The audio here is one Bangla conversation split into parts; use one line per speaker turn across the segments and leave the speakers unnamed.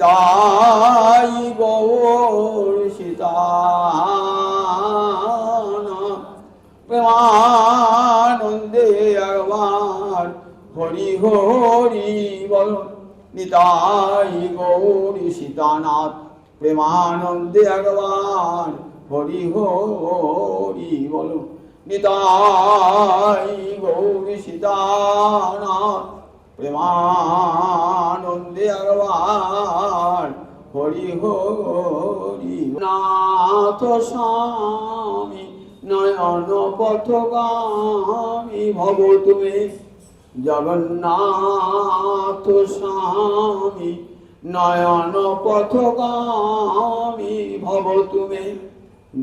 তাই গৌর সীতান প্রেমানন্দে একবার হরি হরি বল। নিতাই গৌর সীতানাথ প্রেমানন্দে একবার হরি হরি বল। নিতাই গৌর সীতানাথ প্রেমানন্দে একবার হরি হরি। নাথ স্বামী নয়ন পথগামী ভব তুমি জগন্নাথ স্বামী নয়ন পথগামী ভব তুমি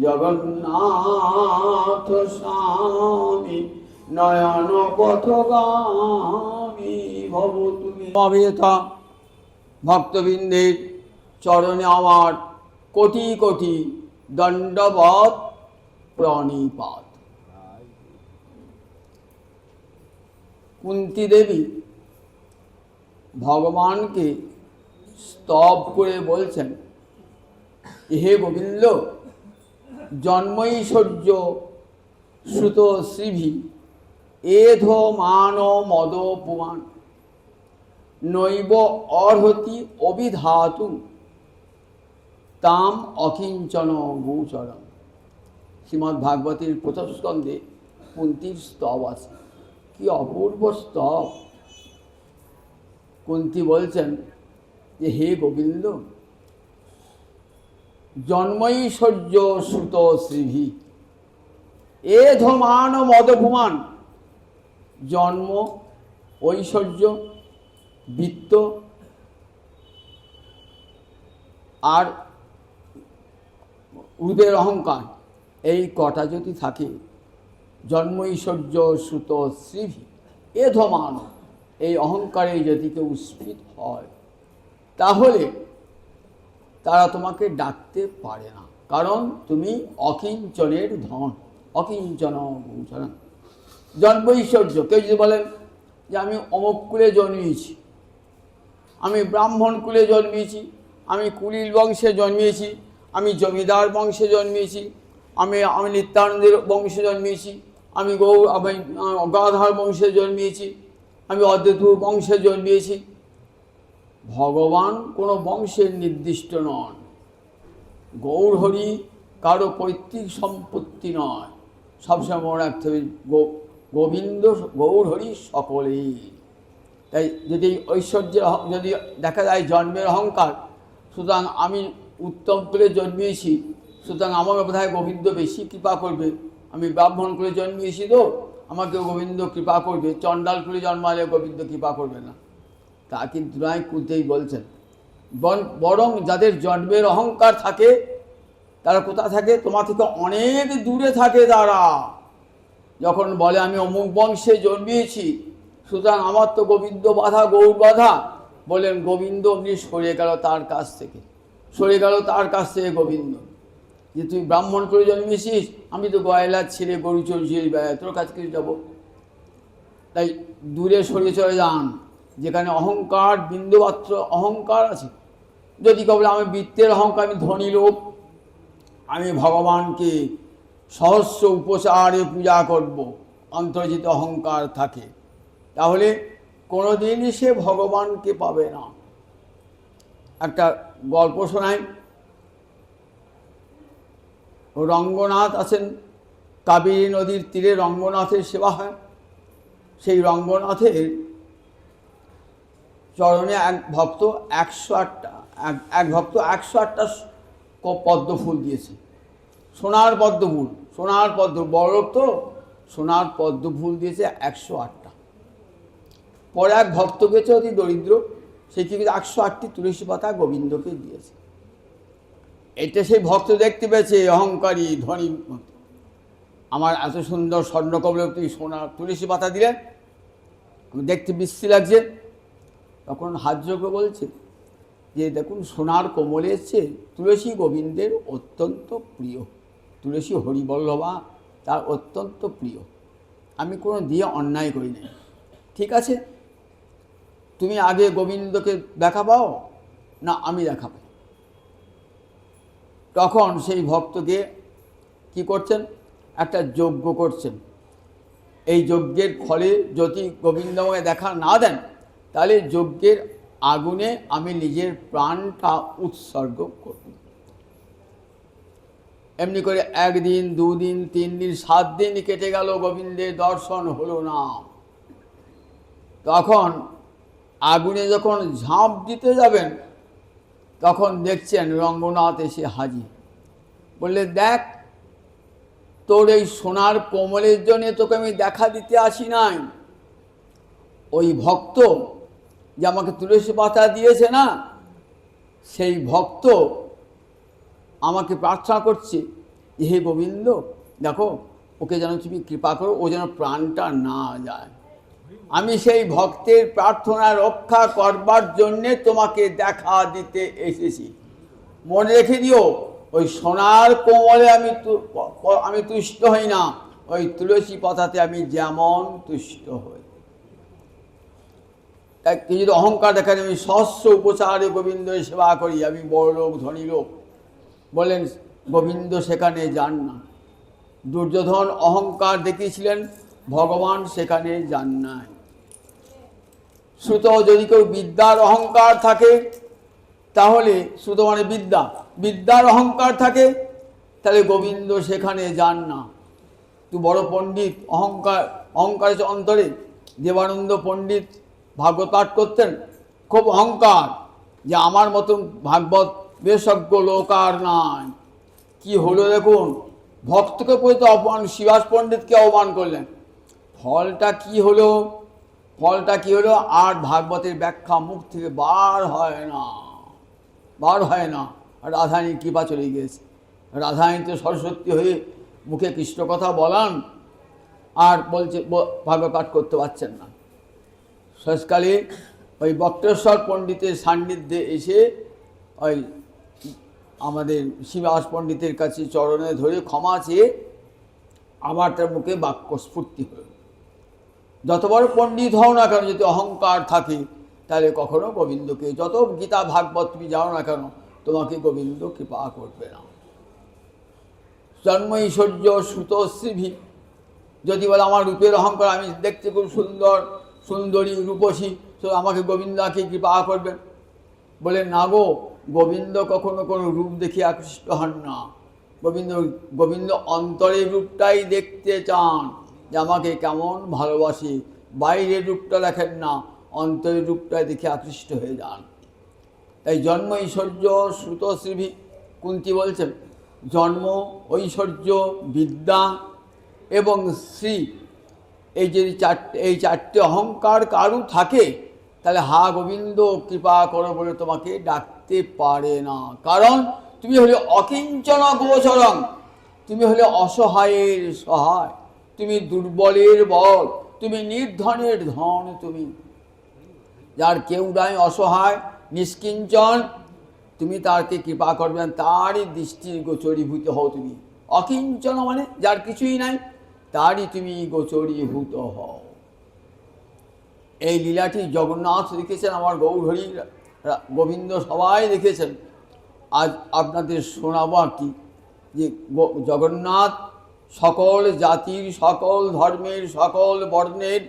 জগন্নাথ স্বামী নয়ন পথগামী ভব তুমি। অভিনেতা ভক্তবৃন্দের চরণে আমার কোটি কোটি দণ্ডবৎ প্রণিপাত। কুন্তী দেবী ভগবানকে স্তব করে বলছেন, হে গোবিন্দ, জন্মৈশ্বর্য শ্রুত শ্রীভি এধ মান মদ পুমান নৈব অর্হতি অবিধাতু তাম অকিঞ্চন গোচরম। শ্রীমদ্ ভাগবতের প্রথম স্কন্ধে কুন্তীর স্তব আছে। কি অপূর্ব স্তব! কুন্তী বলছেন যে হে গোবিন্দ, জন্মৈশ্বর্য শ্রুত শ্রীভি এধ মান মদপুমান। জন্ম, ঐশ্বর্য, বিত্ত আর রূপের অহংকার, এই কটা যদি থাকে, জন্মৈশ্বর্য শ্রুত শ্রীভি এধ মান, এই অহংকারে যদি কেউ স্ফীত হয় তাহলে তারা তোমাকে ডাকতে পারে না, কারণ তুমি অকিঞ্চনের ধন, অকিঞ্চন গোচর। জন্মৈশ্বর্য, কেউ যদি বলেন যে আমি অমুক কুলে জন্মিয়েছি, আমি ব্রাহ্মণ কুলে জন্মিয়েছি, আমি কুলীল বংশে জন্মিয়েছি, আমি জমিদার বংশে জন্মিয়েছি, আমি নিত্যানন্দের বংশে জন্মিয়েছি, আমি গাধার বংশে জন্মিয়েছি, আমি অদ্বৈত বংশে জন্মিয়েছি। ভগবান কোনো বংশের নির্দিষ্ট নন। গৌরহরি কারো পৈতৃক সম্পত্তি নয়। সবসময় মনে রাখতে হবে, গোবিন্দ গৌরহরি সকলেই। তাই যদি ঐশ্বর্যের যদি দেখা যায় জন্মের অহংকার, সুতরাং আমি উত্তম করে জন্মিয়েছি, সুতরাং আমাকে বোধহয় গোবিন্দ বেশি কৃপা করবে। আমি ব্রাহ্মণ করে জন্মিয়েছি তো আমাকে গোবিন্দ কৃপা করবে, চণ্ডাল করে জন্মালে গোবিন্দ কৃপা করবে না, তা কিন্তু নয়। কুন্তেই বলছেন, বরং যাদের জন্মের অহংকার থাকে তারা কোথায় থাকে? তোমার থেকে অনেক দূরে থাকে। তারা যখন বলে আমি অমুক বংশে জন্মিয়েছি, সুতরাং আমার তো গোবিন্দ বাধা, গৌর বাধা, বলেন গোবিন্দ অমনি সরে গেল তার কাছ থেকে, সরে গেল তার কাছ থেকে গোবিন্দ। যে তুই ব্রাহ্মণ করে জন্মিয়েছিস, আমি তো গয়লার ছেলে, গরু চড়িয়ে বেড়াই, তোর কাছে কিছু যাবো? তাই দূরে সরে চলে যান যেখানে অহংকার, বিন্দুমাত্র অহংকার আছে। যদি কেবল আমি বৃত্তের অহংকার, আমি ধনী লোক, আমি ভগবানকে সহস্র উপচারে পূজা করব, অন্তর্জিত অহংকার থাকে, তাহলে কোনোদিনই সে ভগবানকে পাবে না। একটা গল্প শোনায়। রঙ্গনাথ আছেন, কাবেরী নদীর তীরে রঙ্গনাথের সেবা হয়। সেই রঙ্গনাথের চরণে এক ভক্ত 108টা পদ্ম ফুল দিয়েছে। সোনার পদ্ম ফুল, সোনার পদ্ম, বড় তো সোনার পদ্ম ফুল দিয়েছে 108টা। পরে এক ভক্ত গেছে অতি দরিদ্র, সেই থেকে 108টি তুলসী পাতা গোবিন্দকে দিয়েছে। এটা সেই ভক্ত দেখতে পেয়েছে, অহংকারী ধনী ভক্ত, আমার এত সুন্দর স্বর্ণকমলে তুই সোনার তুলসী পাতা দিলে, আমি দেখতে বিশ্রী লাগছে। তখন হাত যোগে বলছে যে দেখুন, সোনার কোমলের চেয়ে তুলসী গোবিন্দের অত্যন্ত প্রিয়, তুলসী হরিবল্লভা তার অত্যন্ত প্রিয়, আমি কোনো দিয়ে অন্যায় করি না। ঠিক আছে, তুমি আগে গোবিন্দকে দেখা পাও, না আমি দেখাবো। তখন সেই ভক্তকে কি করছেন, একটা যজ্ঞ করছেন। এই যজ্ঞের ফলে যদি গোবিন্দময় দেখা না দেন, তাহলে যজ্ঞের আগুনে আমি নিজের প্রাণটা উৎসর্গ করব। এমনি করে 1 দিন 2 দিন 3 দিন 7 দিন কেটে গেল, গোবিন্দের দর্শন হলো না। তখন আগুনে যখন ঝাঁপ দিতে যাবেন, তখন দেখছেন রঙ্গনাথ এসে হাজির। বললে, দেখ, তোর এই সোনার কোমলের জন্যে তোকে আমি দেখা দিতে আসি নাই। ওই ভক্ত যে আমাকে তুলসী পাতা দিয়েছে না, সেই ভক্ত আমাকে প্রার্থনা করছে, হে গোবিন্দ, দেখো ওকে যেন তুমি কৃপা করো, ও যেন প্রাণটা না যায়। আমি সেই ভক্তের প্রার্থনা রক্ষা করবার জন্যে তোমাকে দেখা দিতে এসেছি। মনে রেখে দিও, ওই সোনার কোমলে আমি তুষ্ট হই না, ওই তুলসী পাতাতে আমি যেমন তুষ্ট হই। তাই যদি অহংকার দেখান, আমি সহস্র উপচারে গোবিন্দের সেবা করি, আমি বড় লোক ধনী লোক, বলেন গোবিন্দ সেখানে যান না। দুর্যোধন অহংকার দেখিয়েছিলেন, ভগবান সেখানে যান নাই। শ্রুত যদি কেউ বিদ্যার অহংকার থাকে, তাহলে শ্রুত মানে বিদ্যা, বিদ্যার অহংকার থাকে, তাহলে গোবিন্দ সেখানে যান না। তুই বড় পণ্ডিত, অহংকার অন্তরে। দেবানন্দ পণ্ডিত ভাগবত পাঠ করতেন, খুব অহংকার যে আমার মতন ভাগবত বিশেষজ্ঞ লোক আর নাই। কি হলো দেখুন, ভক্তকে পর্যন্ত অপমান, শিবাস পণ্ডিতকে অপমান করলেন। ফলটা কি হলো? ফলটা কি হলো? আর ভাগবতের ব্যাখ্যা মুখ থেকে বার হয় না। রাধারানীর কৃপা চলে গিয়েছে। রাধারানী তো সরস্বতী হয়ে মুখে কৃষ্ণ কথা বলান, আর বলছে ভাগবত পাঠ করতে পারছেন না। শেষকালে ওই বক্রেশ্বর পণ্ডিতের সান্নিধ্যে এসে ওই আমাদের শিবাস পণ্ডিতের কাছে চরণে ধরে ক্ষমা চেয়ে আবার তার মুখে বাক্য স্ফূর্তি হল। যত বড় পণ্ডিত হও না কেন, যদি অহংকার থাকে, তাহলে কখনো গোবিন্দকে, যত গীতা ভাগবত তুমি যাও না কেন, তোমাকে গোবিন্দ কৃপা করবে না। জন্ম ঐশ্বর্য শ্রুত শ্রীভি, যদি বলে আমার রূপের অহংকার, আমি দেখতে খুব সুন্দর, সুন্দরী, রূপসী, তো আমাকে গোবিন্দাকে কৃপা করবেন। বলে না গো, গোবিন্দ কখনো কোনো রূপ দেখে আকৃষ্ট হন না। গোবিন্দ অন্তরের রূপটাই দেখতে চান, যে আমাকে কেমন ভালোবাসে। বাইরের রূপটা দেখেন না, অন্তরের রূপটাই দেখে আকৃষ্ট হয়ে যান। তাই জন্ম ঐশ্বর্য শ্রুত শ্রীভি, কুন্তী বলছেন, জন্ম, ঐশ্বর্য, বিদ্যা এবং শ্রী, এই চারটে অহংকার কারু থাকে, তাহলে হা গোবিন্দ কৃপা করো বলে তোমাকে ডাকতে পারে না। কারণ তুমি হলে অকিঞ্চন গোচরং, তুমি হলে অসহায়ের সহায়, তুমি দুর্বলের বল, তুমি নির্ধনের ধন। তুমি যার কেউ নাই, অসহায়, নিষ্কিঞ্চন, তুমি তারকে কৃপা করবেন, তারই দৃষ্টির গোচরীভূত হও। তুমি অকিঞ্চন মানে যার কিছুই নাই, তারই তুমি গোচরীভূত হও। এই লীলাটি জগন্নাথ লিখেছেন, আমার গৌরহরি গোবিন্দ সবাই লিখেছেন। আজ আপনাদের শোনাবো কি, যে জগন্নাথ সকল জাতির, সকল ধর্মের, সকল বর্ণের,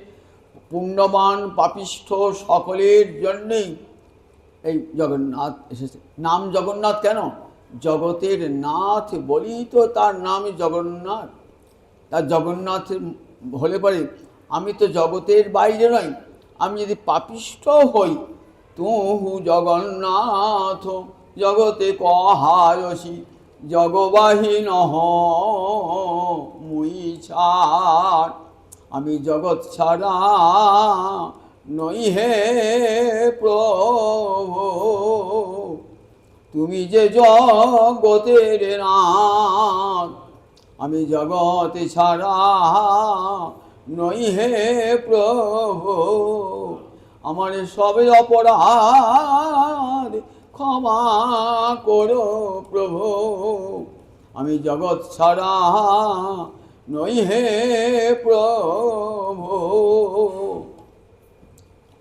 পুণ্যবান পাপিষ্ঠ সকলের জন্যেই এই জগন্নাথ এসেছে। নাম জগন্নাথ কেন? জগতের নাথ বলি তো তার নাম জগন্নাথ। তার জগন্নাথ হলে পরে আমি তো জগতের বাইরে নই, আমি যদি পাপিষ্ঠ হই, তুহু জগন্নাথ জগতে কহায়সি, জগবাহীন মুই ছাড়, আমি জগৎ ছাড়া নই হে প্রভু, তুমি যে জগতের নাথ, আমি জগতে ছাড়া নই হে প্রভু, আমার সবে অপরাধ ক্ষমা করো প্রভু, আমি জগৎ ছাড়া নই হে প্রভু।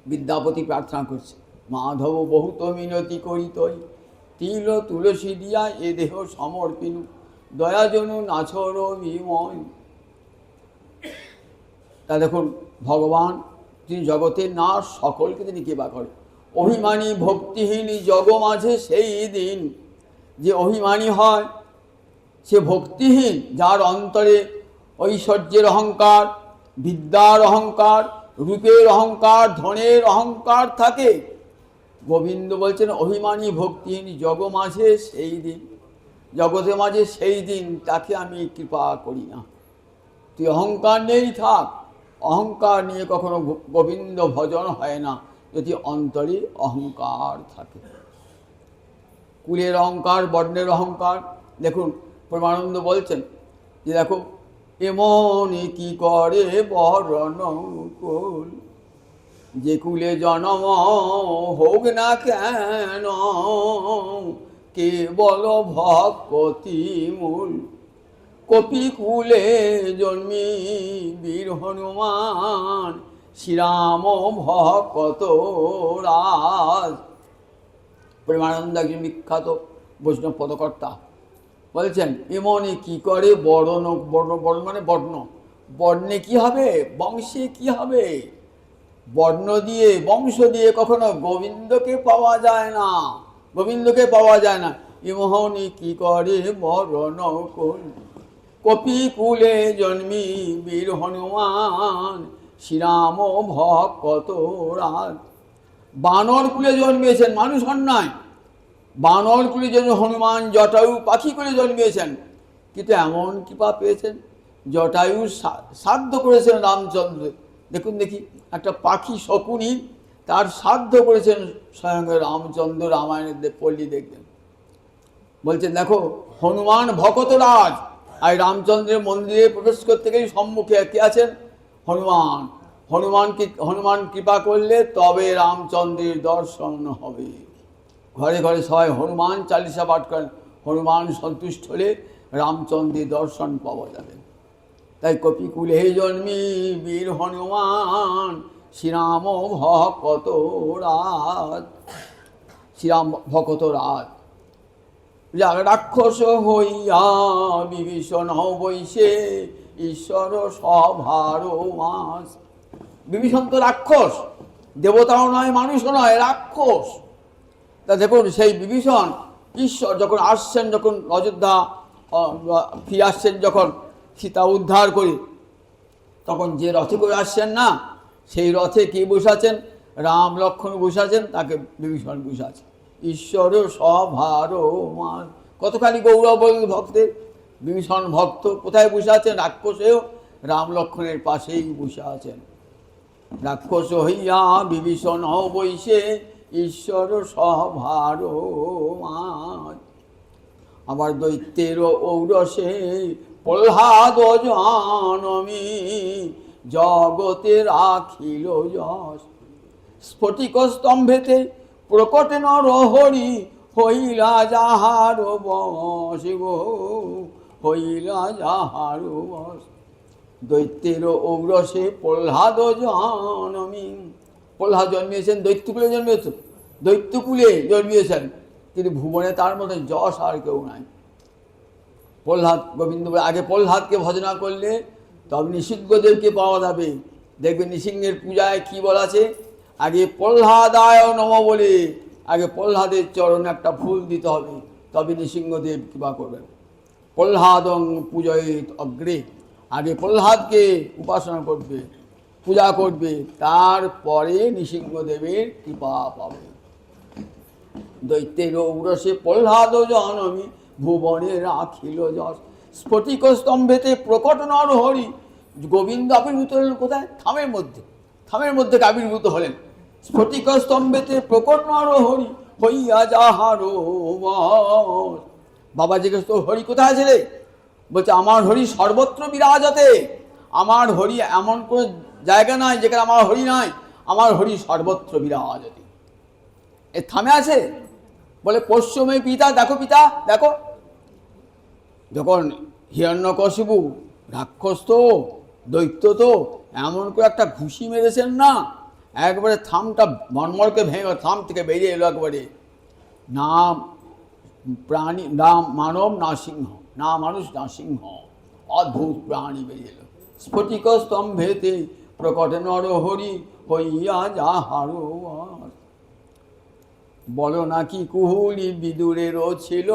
বিদ্যাপতি প্রার্থনা করছে, মাধব বহুত মিনতি করিতই, তিল তুলসী দিয়া এ দেহ সমর্পিনু, দয়াজনু নাছর বিময়। তা দেখুন, ভগবান তিনি জগতের নাশ, সকলকে তিনি কৃপা করেন। অভিমানী ভক্তিহীন জগ মাঝে সেই দিন, যে অভিমানী হয় সে ভক্তিহীন, যার অন্তরে ঐশ্বর্যের অহংকার, বিদ্যার অহংকার, রূপের অহংকার, ধনের অহংকার থাকে। গোবিন্দ বলছেন অভিমানী ভক্তিহীন জগ মাঝে সেই দিন, জগতের মাঝে সেই দিন তাকে আমি কৃপা করি না। তুই অহংকার নেই থাক, অহংকার নিয়ে কখনো গোবিন্দ ভজন হয় না যদি অন্তরে অহংকার থাকে। কুলের অহংকার, বর্ণের অহংকার। দেখুন পরমানন্দ বলছেন যে দেখো, এমন কি করে বর্ণ কুল, যে কুলে জন্ম হোক না কেন, কেবল ভক্তি মূল। কপিকুলে জন্মি বীর হনুমান, শ্রীরাম ভকত রাজ। প্রেমানন্দ একজন বিখ্যাত বৈষ্ণব পদকর্তা বলছেন, এমনে কি করে বর্ণ, বর্ণ বর্ণ মানে বর্ণ, বর্ণে কি হবে, বংশে কি হবে, বর্ণ দিয়ে বংশ দিয়ে কখনো গোবিন্দকে পাওয়া যায় না, গোবিন্দকে পাওয়া যায় না। এমনি কি করে বর্ণ কোন, কপিকুলে জন্মি বীর হনুমান, শ্রীরাম ভকত রাজ। বানর কুলে জন্মিয়েছেন, মানুষ অন্যায়, বানর কুলে জন্ম হনুমান জটায়ু পাখি কুলে জন্মিয়েছেন, কিন্তু এমন কৃপা পেয়েছেন, জটায়ু সাধ্য করেছেন রামচন্দ্র। দেখুন দেখি, একটা পাখি শকুনি তার সাধ্য করেছেন স্বয়ং রামচন্দ্র। রামায়ণের পল্লী দেখবেন, বলছেন দেখো হনুমান ভকতরাজ। আর রামচন্দ্রের মন্দিরে প্রবেশ করতে গেলে সম্মুখে কে আছেন, হনুমান। হনুমান কৃপা করলে তবে রামচন্দ্রের দর্শন হবে। ঘরে ঘরে সবাই হনুমান চালিসা পাঠ করেন, হনুমান সন্তুষ্ট হলে রামচন্দ্রের দর্শন পাওয়া যাবে। তাই কপিকুলে জন্মি বীর হনুমান, শ্রীরাম ভকত রাজ। শ্রীরাম ভকত রাজ। রাক্ষস হইয়া বিভীষণ বৈশে, ঈশ্বর সভার মাস। বিভীষণ তো রাক্ষস, দেবতাও নয়, মানুষও নয়, রাক্ষস। তা দেখুন সেই বিভীষণ ঈশ্বর যখন আসছেন, যখন অযোধ্যা ফিরে আসছেন, যখন সীতা উদ্ধার করে, তখন যে রথে করে আসছেন না, সেই রথে কে বসে আছেন, রাম লক্ষ্মণ বসে আছেন, তাকে বিভীষণ বসে আছে। ঈশ্বর সভার মান, কতখানি গৌরব ভক্তের। বিভীষণ ভক্ত কোথায় বসে আছেন, রাক্ষসেও রাম লক্ষ্মণের পাশেই বসে আছেন। রাক্ষস হইয়া বিভীষণ বৈশে, ঈশ্বর সভার মান। আবার দৈত্যের ঔরসে প্রহ্লাদ জানমি, জগতে রাখিল যশ। স্ফটিক স্তম্ভেতে প্রকট নরহরি, হইলা যাহার বশ গো, হইলা যাহার বশ। দৈত্যের ঔরসে প্রহ্লাদ জন্মি। প্রহ্লাদ জন্মিয়েছেন দৈত্যকুলে, জন্মিয়েছেন দৈত্যকুলে জন্মিয়েছেন, কিন্তু ভুবনে তার মধ্যে যশ আর কেউ নাই। প্রহ্লাদ, গোবিন্দ আগে প্রহ্লাদকে ভজনা করলে তবে নৃসিংহদেবকে পাওয়া যাবে। দেখবেন নৃসিংহের পূজায় কি বলা আছে, আগে প্রহ্লাদায় নম বলে আগে প্রহ্লাদের চরণে একটা ফুল দিতে হবে, তবে নৃসিংহদেব কৃপা করবেন। প্রহ্লাদং পূজয়েত অগ্রে, আগে প্রহ্লাদকে উপাসনা করবে, পূজা করবে, তারপরে নৃসিংহদেবের কৃপা পাবে। দৈত্যের ঔরসে প্রহ্লাদ জনমি, ভুবনে রাখিল যশ। স্ফটিক স্তম্ভেতে প্রকট নরহরি। গোবিন্দ আবির্ভূত হলেন কোথায়, থামের মধ্যে, থামের মধ্যে আবির্ভূত হলেন। স্ফটিক স্তম্ভেতে প্রকট নরহরি, হইয়া যাহার বশ। বাবা জিজ্ঞেস তো, হরি কোথায় আছে রে? বলছে আমার হরি সর্বত্র বিরাজতে। আমার হরি এমন কোনো জায়গা নাই যেখানে আমার হরি নাই, আমার হরি সর্বত্র বিরাজতে। এ থামে আছে, বলে পশ্চিমে পিতা, দেখো পিতা দেখো। যখন হিরণ্যকশিপু রাক্ষস তো, দৈত্য তো, এমন করে একটা ঘুষি মেরেছেন না, একবারে থামটা মর্মরকে ভেঙে থাম থেকে বেরিয়ে এলো একবারে। না প্রাণী, না মানব না সিংহ, না মানুষ না সিংহ, অদ্ভুত প্রাণী বেরিয়ে এলো। স্ফটিক স্তম্ভেতে প্রকট নরহরি হইয়া যাহারো আর। বলো নাকি কুহুলি বিদুরেরও ছিল,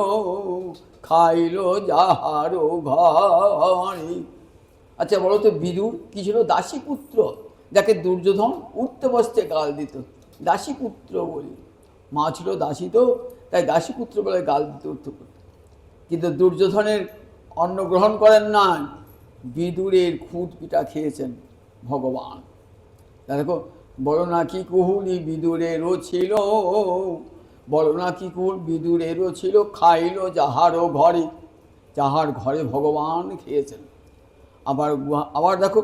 খাইল যাহারো ঘরে। আচ্ছা বলো তো, বিদুর কি ছিল? দাসী পুত্র, যাকে দুর্যোধন উঠতে বসতে গাল দিত, দাসী পুত্র বলি। মা ছিল দাসী, তো তাই দাসী পুত্র বলে গাল দিতে উঠতে করত। কিন্তু দুর্যোধনের অন্ন গ্রহণ করেন না, বিদুরের খুঁত পিঠা খেয়েছেন ভগবান। দেখো, বলো নাকি কুহুলি বিদুরেরও ছিল, বলো নাকি কুহুল বিদুরেরও ছিল, খাইল যাহারও ঘরে, যাহার ঘরে ভগবান খেয়েছেন। আবার দেখো,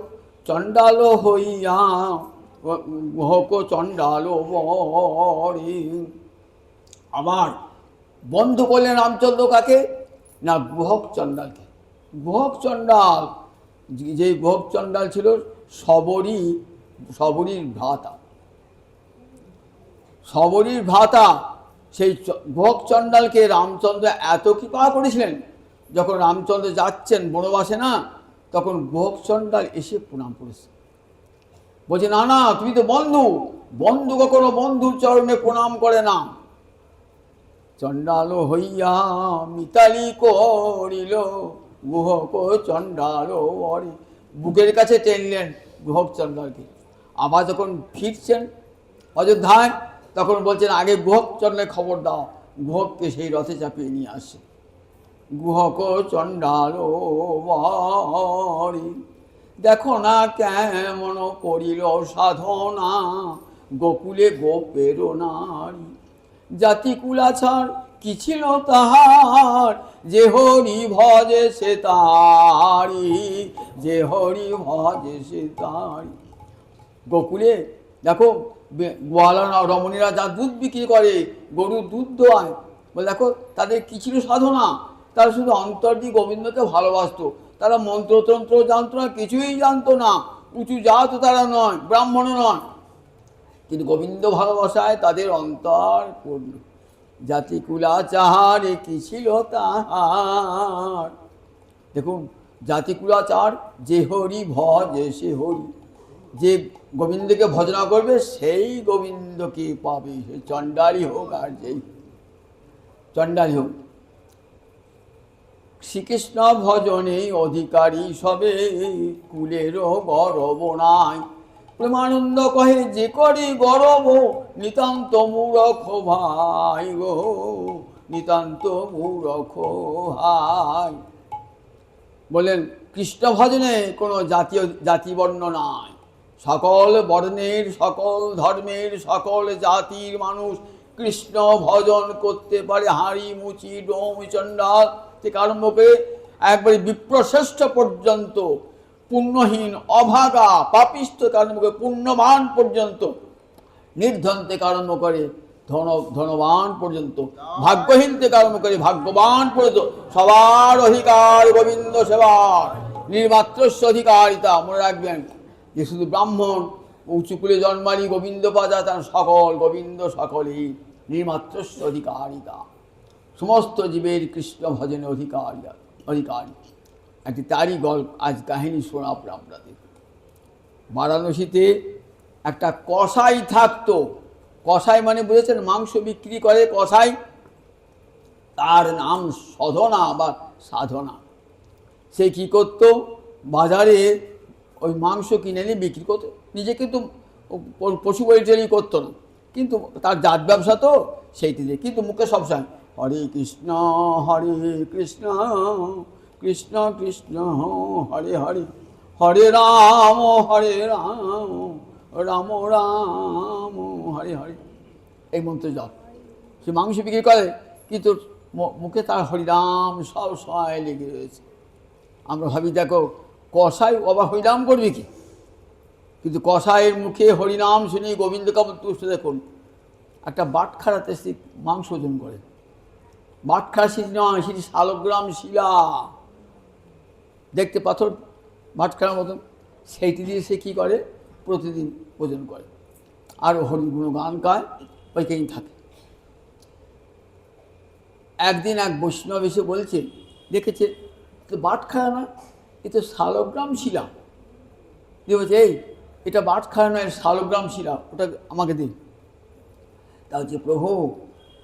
চণ্ডাল হইয়া গুহক চণ্ডাল বরে। আবার বন্ধ করলেন রামচন্দ্র কাকে? না, গুহক চণ্ডালকে। গুহক চণ্ডাল, যে গুহক চণ্ডাল ছিল শবরীর ভ্রাতা, শবরীর ভ্রাতা। সেই গুহক চণ্ডালকে রামচন্দ্র এত কৃপা করেছিলেন, যখন রামচন্দ্র যাচ্ছেন বনবাসে না, তখন গুহক চণ্ডাল এসে প্রণাম করেছে। বলছে, না না, তুমি তো বন্ধু, বন্ধু কখনো বন্ধুর চরণে প্রণাম করে না। চণ্ডাল হইয়া মিতালি করিল গুহক চণ্ডাল বরে। বুকের কাছে টেনলেন গুহক চণ্ডালকে। আবার যখন ফিরছেন অযোধ্যায়, তখন বলছেন, আগে গুহক চণ্ডালের খবর দাও, গুহককে সেই রথে চাপিয়ে নিয়ে আসে। গুহক চণ্ডাল বরে। দেখো না কেমন করিল সাধনা, গোকুলে গোপের নারী। জাতি কুলাছাড় কি ছিল তাহার, যে হরি ভজে সে তারি, যে হরি ভজে সে তারি। গোকুলে দেখো, গোয়ালা রমণীরা যা দুধ বিক্রি করে, গরুর দুধ দোয়ায়, বলে দেখো তাদের কি ছিল সাধনা, তারা শুধু অন্তর দিয়ে গোবিন্দকে ভালোবাসত। তারা মন্ত্রতন্ত্র জানত না, কিছুই জানতো না, উঁচু জাত তারা নয়, ব্রাহ্মণও নয়, কিন্তু গোবিন্দ ভালোবাসায় তাদের অন্তর পূর্ণ। জাতি কুলাচার কি ছিল তাহার। দেখুন, জাতি কুলাচার, যে হরি ভজে সে হরি, যে গোবিন্দকে ভজনা করবে সেই গোবিন্দকে পাবে, সে চণ্ডালী হোক আর যেই চণ্ডালী হোক। শ্রীকৃষ্ণ ভজনে অধিকারী সবে, কুলেরও গরব নাই। প্রেমানন্দ কহে, যে করি গরব, নিতান্ত মূরখ ভাই গো, নিতান্ত মূরখ ভাই। বলেন, কৃষ্ণ ভজনে কোনো জাতিবর্ণ নাই। সকল বর্ণের, সকল ধর্মের, সকল জাতির মানুষ কৃষ্ণ ভজন করতে পারে। হাঁড়ি মুচি ডোম চণ্ডাল থেকে আরম্ভ করে একবারে বিপ্রশ্রেষ্ঠ পর্যন্ত, পুণ্যহীন অভাগা পাপিষ্ঠ থেকে আরম্ভ করে পুণ্যবান পর্যন্ত, নির্ধন থেকে আরম্ভ করে ধনবান পর্যন্ত, ভাগ্যহীন থেকে আরম্ভ করে ভাগ্যবান পর্যন্ত, সবার অধিকার গোবিন্দ সেবার, নির্মাত্রস্য অধিকারিতা। মনে রাখবেন যে শুধু ব্রাহ্মণ উঁচুকুলে জন্মালি গোবিন্দ পাজা, তার সকল গোবিন্দ সকলেই নির্মাত্রস্য অধিকারিতা, সমস্ত জীবের কৃষ্ণ ভজনে অধিকারী। একটি তারই গল্প আজ কাহিনী শোনাব আপনাদের। বারাণসীতে একটা কসাই থাকতো। কসাই মানে বুঝেছেন, মাংস বিক্রি করে কসাই। তার নাম সধনা বা সাধনা। সে কি করত, বাজারে ওই মাংস কিনে নিয়ে বিক্রি করতো। নিজে কিন্তু পশু পরিচর্যা করতো না, কিন্তু তার জাত ব্যবসা তো সেইটিতে। কিন্তু মুখে সবসময় হরে কৃষ্ণ কৃষ্ণ কৃষ্ণ হরে হরে, হরে রাম রাম রাম হরে হরে, এই মন্ত্র জপ। সে মাংস বিক্রি করে, কিন্তু মুখে তার হরিরাম সব সময় লেগে রয়েছে। আমরা ভাবি, দেখো কসাই আবার হরিনাম করবে কি, কিন্তু কসাইয়ের মুখে হরিনাম শুনে গোবিন্দ কাপড় তুষ্ট। দেখুন, একটা বাটখারাতে সে মাংস ওজন করে। বাটখারা শিল নয়, সেটি শালগ্রাম শিলা, দেখতে পাথর বাটখারার মতন। সেইটি দিয়ে সে কী করে, প্রতিদিন ওজন করে। আর হরিগুণ গান গায়, ওইখানেই থাকে। একদিন এক বৈষ্ণব এসে বলছে, দেখেছে তো বাটখারা না, এ তো শালগ্রাম শিলা। দিয়ে বলছে, এই এটা বাটখারা নয়, শালগ্রাম শিলা, ওটা আমাকে দিন। তা হচ্ছে, প্রভু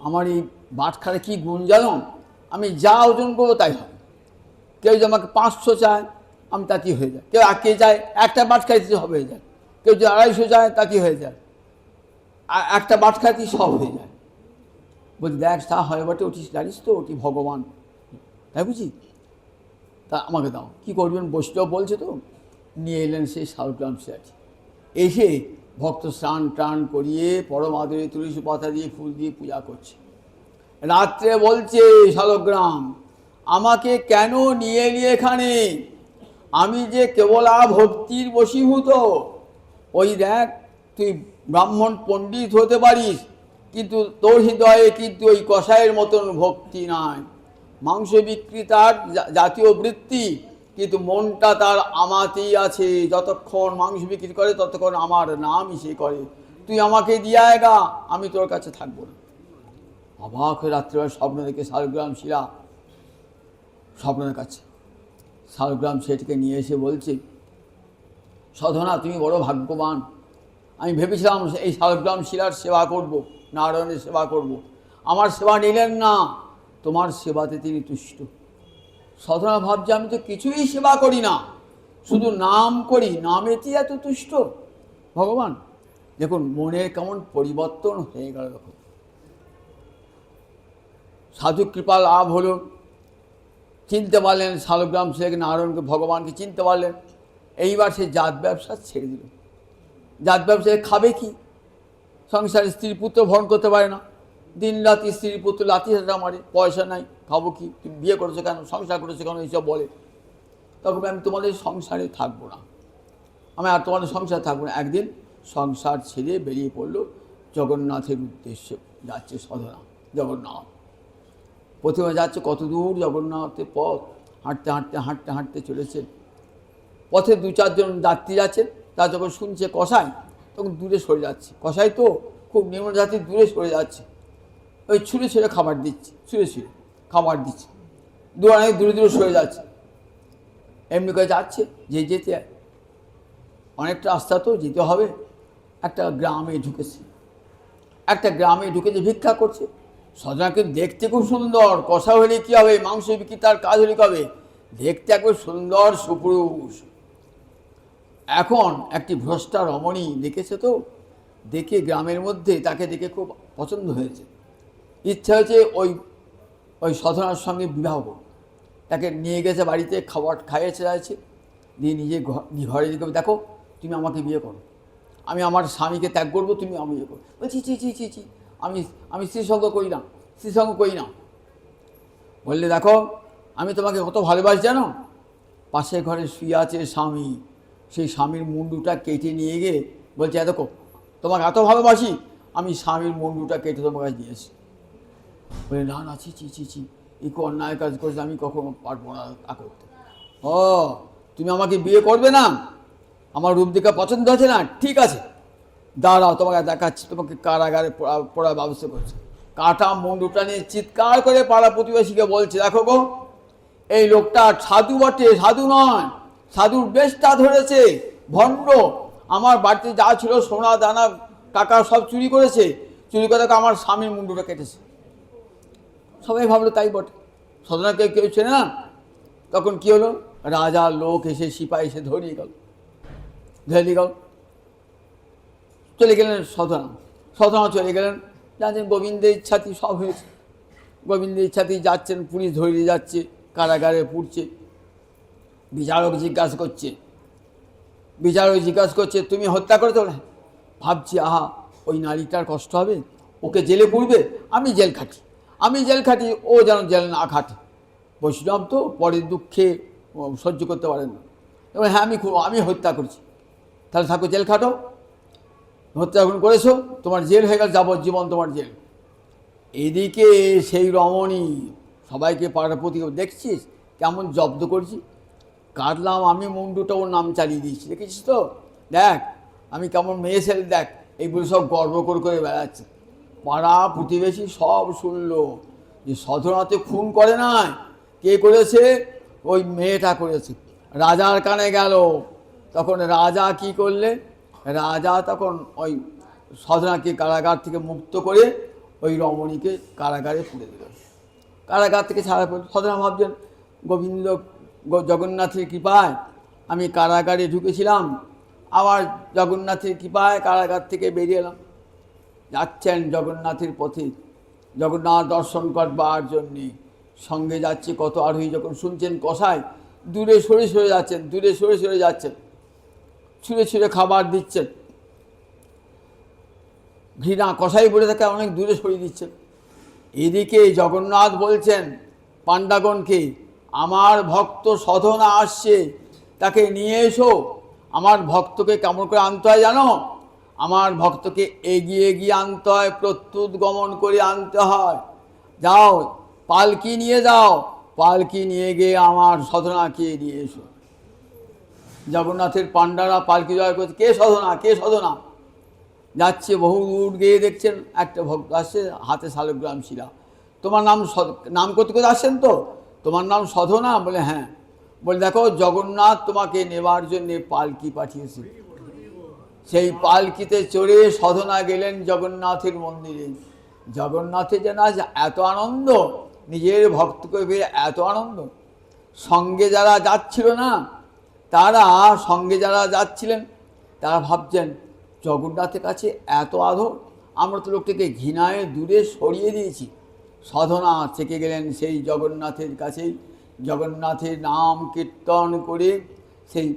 আমার এই বাটখারা কি গুণ জানো, আমি যা ওজন করবো তাই হবে। কেউ যদি আমাকে 500 চায়, আমি তাতেই হয়ে যায়। কেউ কে চায় একটা বাটখারাতে সব হয়ে যায়, কেউ যদি 250 চায় তাতেই হয়ে যায়, একটা বাটখারাতেই সব হয়ে যায়। বলছি, দেখ তা হয় বটে, ওটি জানিস তো ওটি ভগবান, তাই বুঝি, তা আমাকে দাও। কী করবেন, বৈষ্ণব বলছে তো। নিয়ে এলেন সেই শালগ্রাম শিলাটি। এসে ভক্ত স্নান টান করিয়ে পরম আদরে তুলসী পাতা দিয়ে ফুল দিয়ে পূজা করছে। রাত্রে বলছে শালগ্রাম, আমাকে কেন নিয়ে এলি এখানে, আমি যে কেবল ভক্তির বশীভূত। ওই দেখ, তুই ব্রাহ্মণ পণ্ডিত হতে পারিস, কিন্তু তোর হৃদয়ে কিন্তু ওই কষায়ের মতন ভক্তি নাই। মাংস বিক্রেতার জাতীয় বৃত্তি, কিন্তু মনটা তার আমাতেই আছে। যতক্ষণ মাংস বিক্রি করে ততক্ষণ আমার নামই সে করে। তুই আমাকে দিয়ে আয়গা, আমি তোর কাছে থাকবো না। অবাক হয়ে রাত্রিবেলা স্বপ্ন দেখে শালগ্রাম শিলা স্বপ্নের কাছে। শালগ্রাম সেটিকে নিয়ে এসে বলছে, সাধনা তুমি বড় ভাগ্যবান। আমি ভেবেছিলাম এই শালগ্রাম শিলার সেবা করব, নারায়ণের সেবা করব। আমার সেবা নিলেন না, তোমার সেবাতে তিনি তুষ্ট। সাধনা ভাবছে, আমি তো কিছুই সেবা করি না, শুধু নাম করি, নামেতেই এত তুষ্ট ভগবান। দেখুন মনের কেমন পরিবর্তন হয়ে গেল। দেখুন সাধু কৃপা লাভ হলো, চিনতে পারলেন শালগ্রাম শিলাকে, নারায়ণকে, ভগবানকে চিনতে পারলেন। এইবার সে জাত ব্যবসা ছেড়ে দিল। জাত ব্যবসায় খাবে কি, সংসারে স্ত্রী পুত্র ভরণ করতে পারে না, দিন রাতি স্ত্রী পুত্র লাথি হাঁটা মারে, পয়সা নাই, খাবো কি, তুমি বিয়ে করেছো কেন, সংসার করেছো কেন, এইসব বলে। তখন আমি তোমাদের সংসারে থাকবো না, আমি আর তোমাদের সংসারে থাকবো না। একদিন সংসার ছেড়ে বেরিয়ে পড়লো, জগন্নাথের উদ্দেশ্যে যাচ্ছে সাধনা। জগন্নাথ প্রথমে যাচ্ছে, কত দূর জগন্নাথের পথ, হাঁটতে হাঁটতে হাঁটতে হাঁটতে চলেছে। পথে 2-4 জন যাত্রী যাচ্ছে, তা যখন শুনছে কসাই, তখন দূরে সরে যাচ্ছে। কসাই তো খুব নিম্ন জাতির, দূরে সরে যাচ্ছে। ওই ছুঁড়ে ছুঁড়ে খাবার দিচ্ছে, ছুঁড়ে ছুঁড়ে খাবার দিচ্ছে, অনেক দূরে দূরে সরে যাচ্ছে। এমনি করে যাচ্ছে, যেতে অনেকটা রাস্তা তো যেতে হবে। একটা গ্রামে ঢুকেছে, ভিক্ষা করছে। সাধনাকে দেখতে খুব সুন্দর, কষা হলে কী হবে, মাংস বিক্রি তার কাজ হলে কী হবে, দেখতে একবার সুন্দর সুপুরুষ। এখন একটি ভ্রষ্টা রমণী দেখেছে তো, দেখে গ্রামের মধ্যে তাকে দেখে খুব পছন্দ হয়েছে, ইচ্ছা হয়েছে ওই সাধনার সঙ্গে বিবাহ করব। তাকে নিয়ে গেছে বাড়িতে, খাবার খাইয়েছে যাচ্ছে, দিয়ে নিজে ঘরে দিকে, দেখো তুমি আমাকে বিয়ে করো, আমি আমার স্বামীকে ত্যাগ করবো, তুমি আমি বিয়ে করো। বলছি চি আমি স্ত্রীসঙ্গ করি না। বললে, দেখো আমি তোমাকে কত ভালোবাসি জানো। পাশের ঘরে শুয়ে আছে স্বামী, সেই স্বামীর মুন্ডুটা কেটে নিয়ে গিয়ে বলছে, দেখো তোমাকে এত ভালোবাসি, আমি স্বামীর মুন্ডুটা কেটে তোমার কাছে দিয়েছি। বলে, না চি এই অন্যায় কাজ করেছে, আমি কখনো পারবো না তা করতে। ও তুমি আমাকে বিয়ে করবে না, আমার রূপ দেখে পছন্দ হচ্ছে না, ঠিক আছে দাঁড়াও তোমাকে দেখাচ্ছি, তোমাকে কারাগারে পড়ার ব্যবস্থা করছে। কাটা মুন্ডুটা নিয়ে চিৎকার করে পাড়া প্রতিবেশীকে বলছে, দেখো গো এই লোকটা সাধু বটে, সাধু নয়, সাধুর বেশটা ধরেছে, ভণ্ড। আমার বাড়িতে যা ছিল সোনা দানা টাকা সব চুরি করেছে, চুরি করে আমার স্বামীর মুন্ডুটা কেটেছে। সবাই ভাবলো তাই বটে, সাধনাকে কেউ চেনে না। তখন কি হলো, রাজার লোক এসে, সিপাহি এসে ধরিয়ে গেল, চলে গেলেন সাধনা চলে গেলেন। জানেন গোবিন্দের ইচ্ছাতেই সব হয়েছে, গোবিন্দের ইচ্ছাতেই যাচ্ছেন, পুলিশ ধরিয়ে যাচ্ছে, কারাগারে পুড়ছে। বিচারক জিজ্ঞাসা করছে তুমি হত্যা করেছো না? ভাবছি, আহা ওই নারীটার কষ্ট হবে, ওকে জেলে পুড়বে, আমি জেল খাটি, ও যেন জেল না খাটে। বৈষ্ণব তো পরের দুঃখে সহ্য করতে পারেন না। এবার হ্যাঁ আমি হত্যা করছি, তাহলে থাকো জেল খাটো, হত্যা যখন করেছো তোমার জেল হয়ে গেল, যাবজ্জীবন তোমার জেল। এদিকে সেই রমণী সবাইকে পাড়ার প্রতি, দেখছিস কেমন জব্দ করছি, কাটলাম আমি মুন্ডুটা, ওর নাম চালিয়ে দিয়েছি, দেখেছিস তো, দেখ আমি কেমন মেয়ে ছেলে, দেখ এইগুলো সব গর্ব করে বেড়াচ্ছে। পাড়া প্রতিবেশী সব শুনলো যে সধনাতে খুন করে নাই, কে করেছে? ওই মেয়েটা করেছে। রাজার কানে গেল, তখন রাজা কি করলে? রাজা তখন ওই সধনাকে কারাগার থেকে মুক্ত করে ওই রমণীকে কারাগারে পুরে দিল। কারাগার থেকে ছাড়া পড়ল। সধনা ভাবছেন, গোবিন্দ জগন্নাথের কৃপায় আমি কারাগারে ঢুকেছিলাম, আবার জগন্নাথের কৃপায় কারাগার থেকে বেরিয়ে এলাম। যাচ্ছেন জগন্নাথের পথে, জগন্নাথ দর্শন করবার জন্যে সঙ্গে যাচ্ছে কত আরোহী। যখন শুনছেন কসাই দূরে সরে যাচ্ছেন, দূরে সরে যাচ্ছেন, ছুঁড়ে খাবার দিচ্ছেন, ঘৃণা কসাই বলে তাকে অনেক দূরে সরিয়ে দিচ্ছেন। এদিকে জগন্নাথ বলছেন পাণ্ডাগণকে, আমার ভক্ত সধনা আসছে, তাকে নিয়ে এসো। আমার ভক্তকে কেমন করে আনতে হয় জানো? আমার ভক্তকে এগিয়ে গিয়ে আনতে হয়, প্রত্যুত গমন করে আনতে হয়। যাও পালকি নিয়ে যাও, পালকি নিয়ে গিয়ে আমার সধনাকে নিয়ে এসো। জগন্নাথের পাণ্ডারা পালকি জয় করছে, কে সধনা, কে সধনা। যাচ্ছে বহু দূর গিয়ে দেখছেন একটা ভক্ত আসছে, হাতে শালগ্রাম শিলা। তোমার নাম করতে আসছেন তো? তোমার নাম সধনা? বলে হ্যাঁ। বলে দেখো জগন্নাথ তোমাকে নেবার জন্যে পালকি পাঠিয়েছে। সেই পালকিতে চড়ে সধনা গেলেন জগন্নাথের মন্দিরে। জগন্নাথের যেন আজ এত আনন্দ, নিজের ভক্তকে পেয়ে এত আনন্দ। সঙ্গে যারা যাচ্ছিল না, সঙ্গে যারা যাচ্ছিলেন তারা ভাবছেন জগন্নাথের কাছে এত আদর, আমরা তো লোকটাকে ঘৃণায় দূরে সরিয়ে দিয়েছি। সাধনা থেকে গেলেন সেই জগন্নাথের কাছেই, জগন্নাথের নাম কীর্তন করে সেই